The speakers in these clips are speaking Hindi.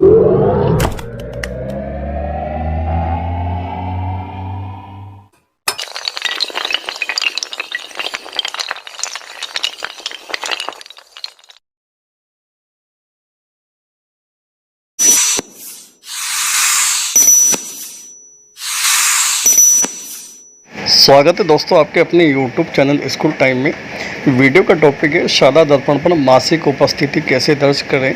स्वागत है दोस्तों आपके अपने YouTube चैनल स्कूल टाइम में। वीडियो का टॉपिक है शाला दर्पण पर मासिक उपस्थिति कैसे दर्ज करें,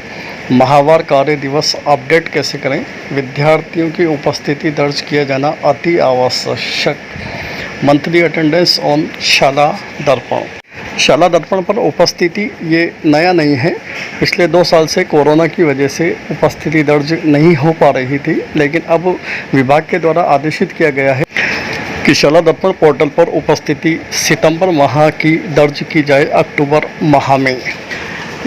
माहवार कार्य दिवस अपडेट कैसे करें, विद्यार्थियों की उपस्थिति दर्ज किया जाना अति आवश्यक, मंथली अटेंडेंस ऑन शाला दर्पण। शाला दर्पण पर उपस्थिति ये नया नहीं है, पिछले 2 साल से कोरोना की वजह से उपस्थिति दर्ज नहीं हो पा रही थी, लेकिन अब विभाग के द्वारा आदेशित किया गया है कि शाला दर्पण पोर्टल पर उपस्थिति सितंबर माह की दर्ज की जाए अक्टूबर माह में।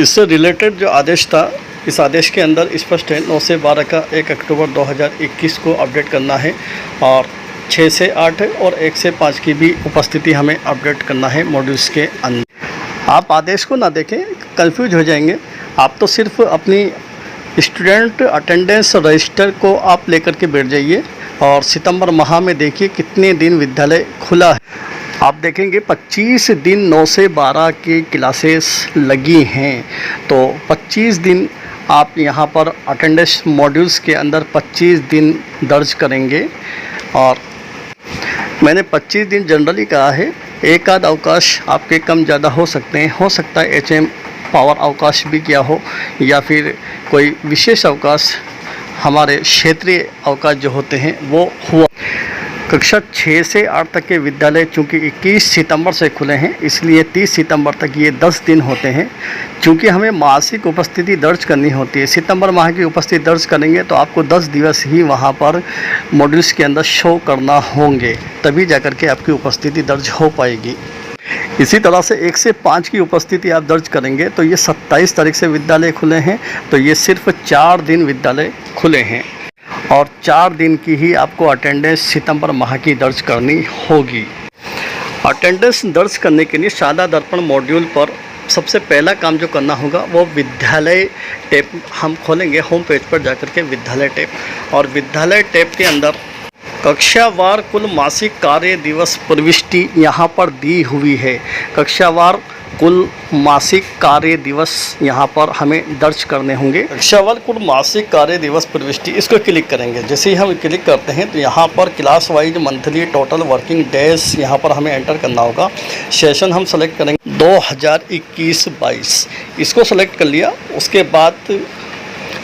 इससे रिलेटेड जो आदेश था, इस आदेश के अंदर स्पष्ट है 9 से 12 का 1 अक्टूबर 2021 को अपडेट करना है और 6 से 8 और 1 से 5 की भी उपस्थिति हमें अपडेट करना है मॉड्यूल्स के अंदर। आप आदेश को ना देखें, कंफ्यूज हो जाएंगे। आप तो सिर्फ अपनी स्टूडेंट अटेंडेंस रजिस्टर को आप लेकर के बैठ जाइए और सितंबर माह में देखिए कितने दिन विद्यालय खुला है। आप देखेंगे 25 दिन 9 से 12 की क्लासेस लगी हैं, तो 25 दिन आप यहाँ पर अटेंडेंस मॉड्यूल्स के अंदर 25 दिन दर्ज करेंगे। और मैंने 25 दिन जनरली कहा है, एक आध अवकाश आपके कम ज़्यादा हो सकते हैं, हो सकता है HM पावर अवकाश भी किया हो या फिर कोई विशेष अवकाश, हमारे क्षेत्रीय अवकाश जो होते हैं वो हुआ। कक्षा 6 से 8 तक के विद्यालय चूँकि 21 सितंबर से खुले हैं, इसलिए 30 सितंबर तक ये 10 दिन होते हैं। चूँकि हमें मासिक उपस्थिति दर्ज करनी होती है, सितंबर माह की उपस्थिति दर्ज करेंगे तो आपको 10 दिवस ही वहाँ पर मॉड्यूल्स के अंदर शो करना होंगे, तभी जाकर के आपकी उपस्थिति दर्ज हो पाएगी। इसी तरह से 1 से 5 की उपस्थिति आप दर्ज करेंगे तो ये 27 तारीख से विद्यालय खुले हैं, तो ये सिर्फ 4 दिन विद्यालय खुले हैं और 4 दिन की ही आपको अटेंडेंस सितंबर माह की दर्ज करनी होगी। अटेंडेंस दर्ज करने के लिए शाला दर्पण मॉड्यूल पर सबसे पहला काम जो करना होगा वो विद्यालय टैब हम खोलेंगे। होम पेज पर जाकर के विद्यालय टैब, और विद्यालय टैब के अंदर कक्षावार कुल मासिक कार्य दिवस प्रविष्टि यहाँ पर दी हुई है। कक्षावार कुल मासिक कार्य दिवस यहाँ पर हमें दर्ज करने होंगे। कक्षावार कुल मासिक कार्य दिवस प्रविष्टि, इसको क्लिक करेंगे। जैसे ही हम क्लिक करते हैं तो यहाँ पर class wise monthly total working days यहाँ पर हमें एंटर करना होगा। सेशन हम सेलेक्ट करेंगे 2021-22, इसको सेलेक्ट कर लिया। उसके बाद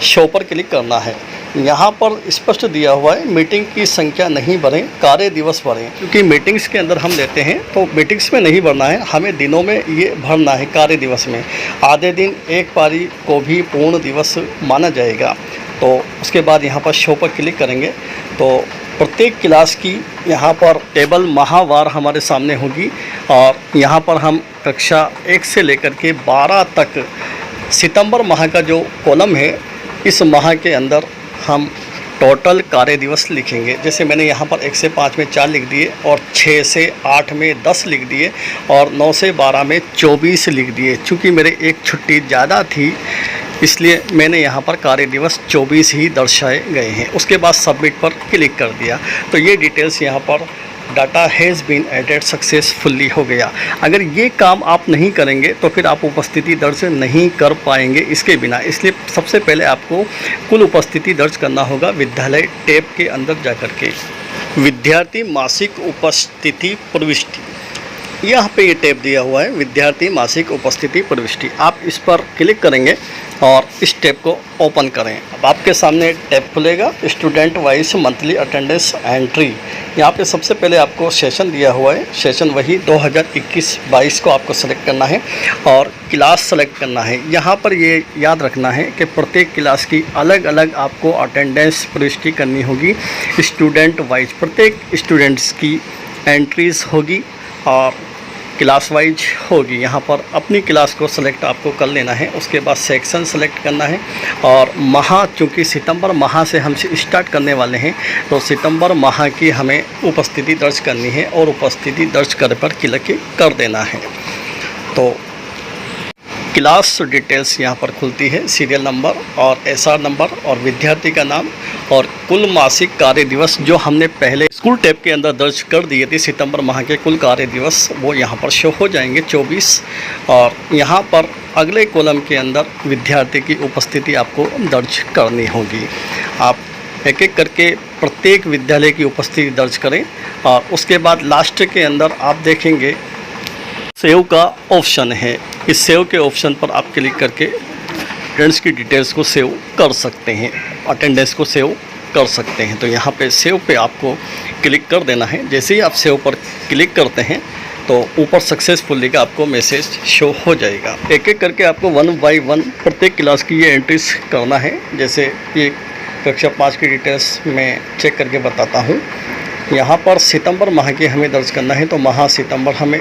शो पर क्लिक करना है। यहाँ पर स्पष्ट दिया हुआ है मीटिंग की संख्या नहीं भरें, कार्य दिवस भरें। क्योंकि मीटिंग्स के अंदर हम लेते हैं तो मीटिंग्स में नहीं भरना है, हमें दिनों में ये भरना है। कार्य दिवस में आधे दिन एक पारी को भी पूर्ण दिवस माना जाएगा। तो उसके बाद यहाँ पर शो पर क्लिक करेंगे तो प्रत्येक क्लास की यहाँ पर टेबल माहवार हमारे सामने होगी और यहाँ पर हम कक्षा 1 से लेकर के 12 तक सितंबर माह का जो कॉलम है, इस माह के अंदर हम टोटल कार्य दिवस लिखेंगे। जैसे मैंने यहाँ पर 1 से 5 में 4 लिख दिए और 6 से 8 में 10 लिख दिए और 9 से 12 में 24 लिख दिए। चूँकि मेरे एक छुट्टी ज़्यादा थी, इसलिए मैंने यहाँ पर कार्य दिवस 24 ही दर्शाए गए हैं। उसके बाद सबमिट पर क्लिक कर दिया तो ये डिटेल्स यहाँ पर data has been added successfully हो गया। अगर ये काम आप नहीं करेंगे तो फिर आप उपस्थिति दर्ज नहीं कर पाएंगे इसके बिना। इसलिए सबसे पहले आपको कुल उपस्थिति दर्ज करना होगा विद्यालय टैब के अंदर जाकर के। विद्यार्थी मासिक उपस्थिति प्रविष्टि, यहाँ पे ये टैब दिया हुआ है विद्यार्थी मासिक उपस्थिति प्रविष्टि। आप इस पर क्लिक करेंगे और इस टैब को ओपन करें। अब आपके सामने टैब खुलेगा student wise monthly attendance entry. यहाँ पे सबसे पहले आपको सेशन दिया हुआ है, सेशन वही 2021-22 को आपको सेलेक्ट करना है और क्लास सेलेक्ट करना है। यहाँ पर ये याद रखना है कि प्रत्येक क्लास की अलग अलग आपको अटेंडेंस प्रविष्टि करनी होगी। स्टूडेंट वाइज प्रत्येक स्टूडेंट्स की एंट्रीज़ होगी और क्लास वाइज होगी। यहाँ पर अपनी क्लास को सेलेक्ट आपको कर लेना है। उसके बाद सेक्शन सेलेक्ट करना है और माह, चूँकि सितंबर माह से हम स्टार्ट करने वाले हैं तो सितंबर माह की हमें उपस्थिति दर्ज करनी है और उपस्थिति दर्ज करने पर क्लिक कर देना है। तो क्लास डिटेल्स यहाँ पर खुलती है, सीरियल नंबर और एसआर नंबर और विद्यार्थी का नाम और कुल मासिक कार्य दिवस जो हमने पहले स्कूल टैब के अंदर दर्ज कर दिए थे सितंबर माह के कुल कार्य दिवस, वो यहाँ पर शो हो जाएंगे 24। और यहाँ पर अगले कॉलम के अंदर विद्यार्थी की उपस्थिति आपको दर्ज करनी होगी। आप एक एक करके प्रत्येक विद्यालय की उपस्थिति दर्ज करें और उसके बाद लास्ट के अंदर आप देखेंगे सेव का ऑप्शन है। इस सेव के ऑप्शन पर आप क्लिक करके स्टूडेंट्स की डिटेल्स को सेव कर सकते हैं, अटेंडेंस को सेव कर सकते हैं। तो यहाँ पे सेव पे आपको क्लिक कर देना है। जैसे ही आप सेव पर क्लिक करते हैं तो ऊपर सक्सेसफुली का आपको मैसेज शो हो जाएगा। एक एक करके आपको 1 बाय 1 प्रत्येक क्लास की ये एंट्रीज करना है। जैसे ये कक्षा 5 की डिटेल्स मैं चेक करके बताता हूँ। यहाँ पर सितंबर माह के हमें दर्ज करना है, तो माह सितंबर हमें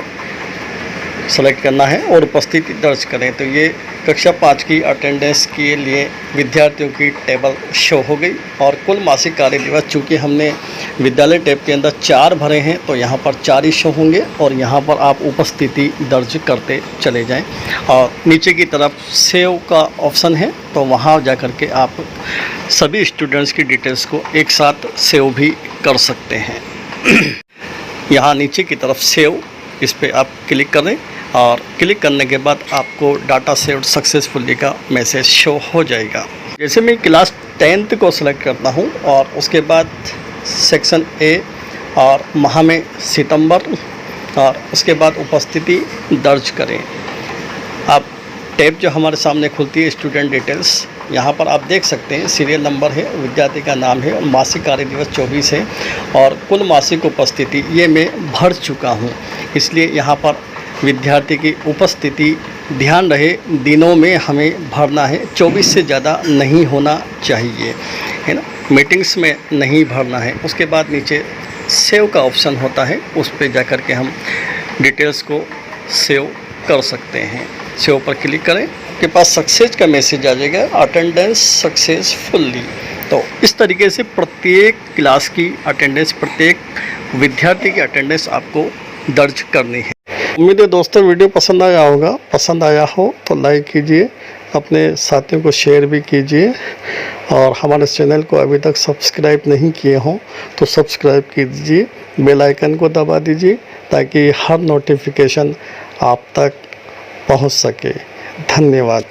सेलेक्ट करना है और उपस्थिति दर्ज करें। तो ये कक्षा 5 की अटेंडेंस के लिए विद्यार्थियों की टेबल शो हो गई। और कुल मासिक कार्य दिवस चूँकि हमने विद्यालय टैब के अंदर 4 भरे हैं तो यहाँ पर 4 ही शो होंगे और यहाँ पर आप उपस्थिति दर्ज करते चले जाएं। और नीचे की तरफ सेव का ऑप्शन है, तो वहाँ जा कर के आप सभी स्टूडेंट्स की डिटेल्स को एक साथ सेव भी कर सकते हैं। यहाँ नीचे की तरफ सेव, इस पर आप क्लिक करें और क्लिक करने के बाद आपको डाटा सेव्ड सक्सेसफुली का मैसेज शो हो जाएगा। जैसे मैं क्लास 10th को सिलेक्ट करता हूं और उसके बाद सेक्शन ए और माह में सितंबर और उसके बाद उपस्थिति दर्ज करें। आप टैब जो हमारे सामने खुलती है स्टूडेंट डिटेल्स, यहाँ पर आप देख सकते हैं सीरियल नंबर है, विद्यार्थी का नाम है और मासिक कार्य दिवस 24 है और कुल मासिक उपस्थिति ये मैं भर चुका हूँ। इसलिए यहाँ पर विद्यार्थी की उपस्थिति ध्यान रहे दिनों में हमें भरना है, 24 से ज़्यादा नहीं होना चाहिए, है ना। मीटिंग्स में नहीं भरना है। उसके बाद नीचे सेव का ऑप्शन होता है, उस पर जा कर के हम डिटेल्स को सेव कर सकते हैं। सेव पर क्लिक करें, आपके पास सक्सेस का मैसेज आ जाएगा, अटेंडेंस सक्सेसफुली। तो इस तरीके से प्रत्येक क्लास की अटेंडेंस, प्रत्येक विद्यार्थी की अटेंडेंस आपको दर्ज करनी है। उम्मीद है दोस्तों वीडियो पसंद आया होगा। पसंद आया हो तो लाइक कीजिए, अपने साथियों को शेयर भी कीजिए और हमारे चैनल को अभी तक सब्सक्राइब नहीं किए हों तो सब्सक्राइब कीजिए, बेल आइकन को दबा दीजिए ताकि हर नोटिफिकेशन आप तक पहुंच सके। धन्यवाद।